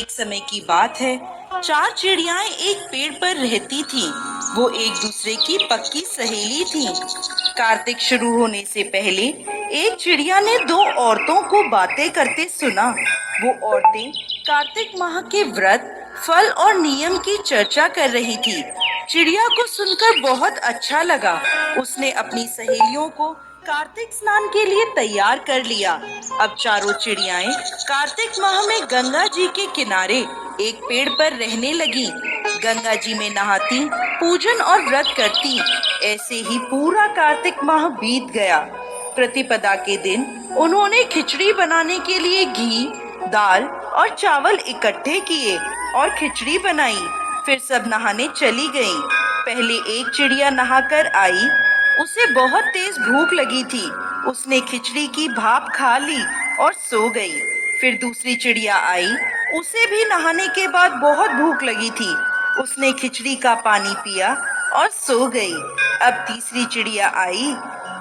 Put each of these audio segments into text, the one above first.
एक समय की बात है। चार चिड़ियाएं एक पेड़ पर रहती थीं। वो एक दूसरे की पक्की सहेली थीं। कार्तिक शुरू होने से पहले एक चिड़िया ने दो औरतों को बातें करते सुना। वो औरतें कार्तिक माह के व्रत, फल और नियम की चर्चा कर रही थी। चिड़िया को सुनकर बहुत अच्छा लगा। उसने अपनी सहेलियों को कार्तिक स्नान के लिए तैयार कर लिया। अब चारों चिड़ियाएं कार्तिक माह में गंगा जी के किनारे एक पेड़ पर रहने लगी। गंगा जी में नहाती, पूजन और व्रत करती। ऐसे ही पूरा कार्तिक माह बीत गया। प्रतिपदा के दिन उन्होंने खिचड़ी बनाने के लिए घी, दाल और चावल इकट्ठे किए और खिचड़ी बनाई। फिर सब नहाने चली गईं। पहले एक चिड़िया नहाकर आई। उसे बहुत तेज भूख लगी थी। उसने खिचड़ी की भाप खा ली और सो गई। फिर दूसरी चिड़िया आई। उसे भी नहाने के बाद बहुत भूख लगी थी। उसने खिचड़ी का पानी पिया और सो गई। अब तीसरी चिड़िया आई।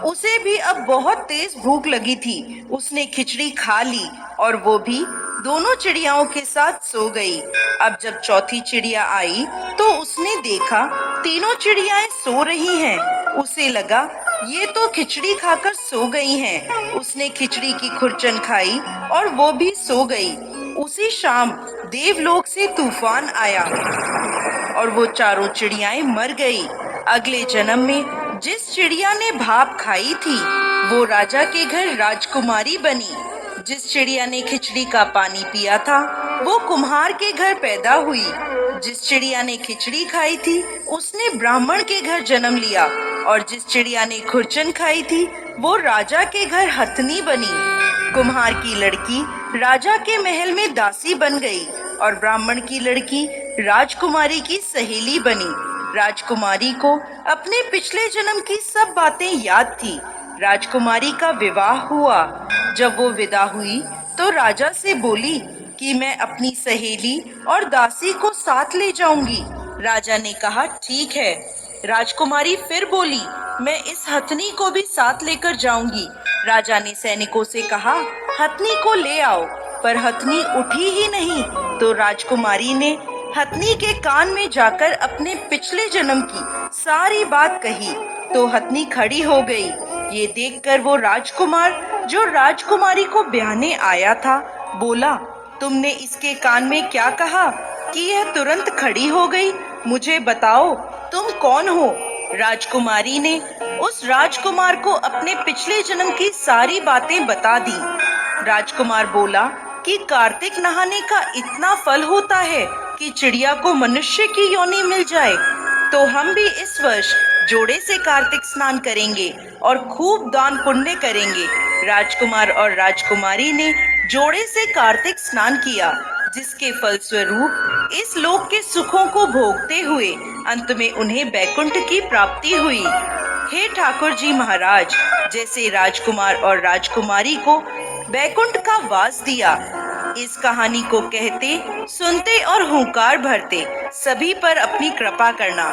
उसे भी अब बहुत तेज भूख लगी थी। उसने खिचड़ी खा ली और वो भी दोनों चिड़ियाओं के साथ सो गई। अब जब चौथी चिड़िया आई तो उसने देखा तीनों चिड़ियाएं सो रही हैं। उसे लगा ये तो खिचड़ी खाकर सो गई हैं। उसने खिचड़ी की खुरचन खाई और वो भी सो गई। उसी शाम देवलोक से तूफान आया और वो चारों चिड़ियाएं मर गई। अगले जन्म में जिस चिड़िया ने भाप खाई थी वो राजा के घर राजकुमारी बनी। जिस चिड़िया ने खिचड़ी का पानी पिया था वो कुम्हार के घर पैदा हुई। जिस चिड़िया ने खिचड़ी खाई थी उसने ब्राह्मण के घर जन्म लिया और जिस चिड़िया ने खुरचन खाई थी वो राजा के घर हथनी बनी। कुम्हार की लड़की राजा के महल में दासी बन गई और ब्राह्मण की लड़की राजकुमारी की सहेली बनी। राजकुमारी को अपने पिछले जन्म की सब बातें याद थी। राजकुमारी का विवाह हुआ। जब वो विदा हुई तो राजा से बोली कि मैं अपनी सहेली और दासी को साथ ले जाऊंगी। राजा ने कहा ठीक है। राजकुमारी फिर बोली मैं इस हथनी को भी साथ लेकर जाऊंगी। राजा ने सैनिकों से कहा हथनी को ले आओ, पर हथनी उठी ही नहीं। तो राजकुमारी ने हथनी के कान में जाकर अपने पिछले जन्म की सारी बात कही तो हथनी खड़ी हो गई। ये देखकर वो राजकुमार जो राजकुमारी को ब्याहने आया था बोला तुमने इसके कान में क्या कहा कि यह तुरंत खड़ी हो गई? मुझे बताओ तुम कौन हो? राजकुमारी ने उस राजकुमार को अपने पिछले जन्म की सारी बातें बता दी। राजकुमार बोला कि कार्तिक नहाने का इतना फल होता है कि चिड़िया को मनुष्य की योनि मिल जाए, तो हम भी इस वर्ष जोड़े से कार्तिक स्नान करेंगे और खूब दान पुण्य करेंगे। राजकुमार और राजकुमारी ने जोड़े से कार्तिक स्नान किया, जिसके फलस्वरूप इस लोक के सुखों को भोगते हुए अंत में उन्हें बैकुंठ की प्राप्ति हुई। हे ठाकुर जी महाराज, जैसे राजकुमार और राजकुमारी को बैकुंठ का वास दिया, इस कहानी को कहते, सुनते और हुंकार भरते सभी पर अपनी कृपा करना।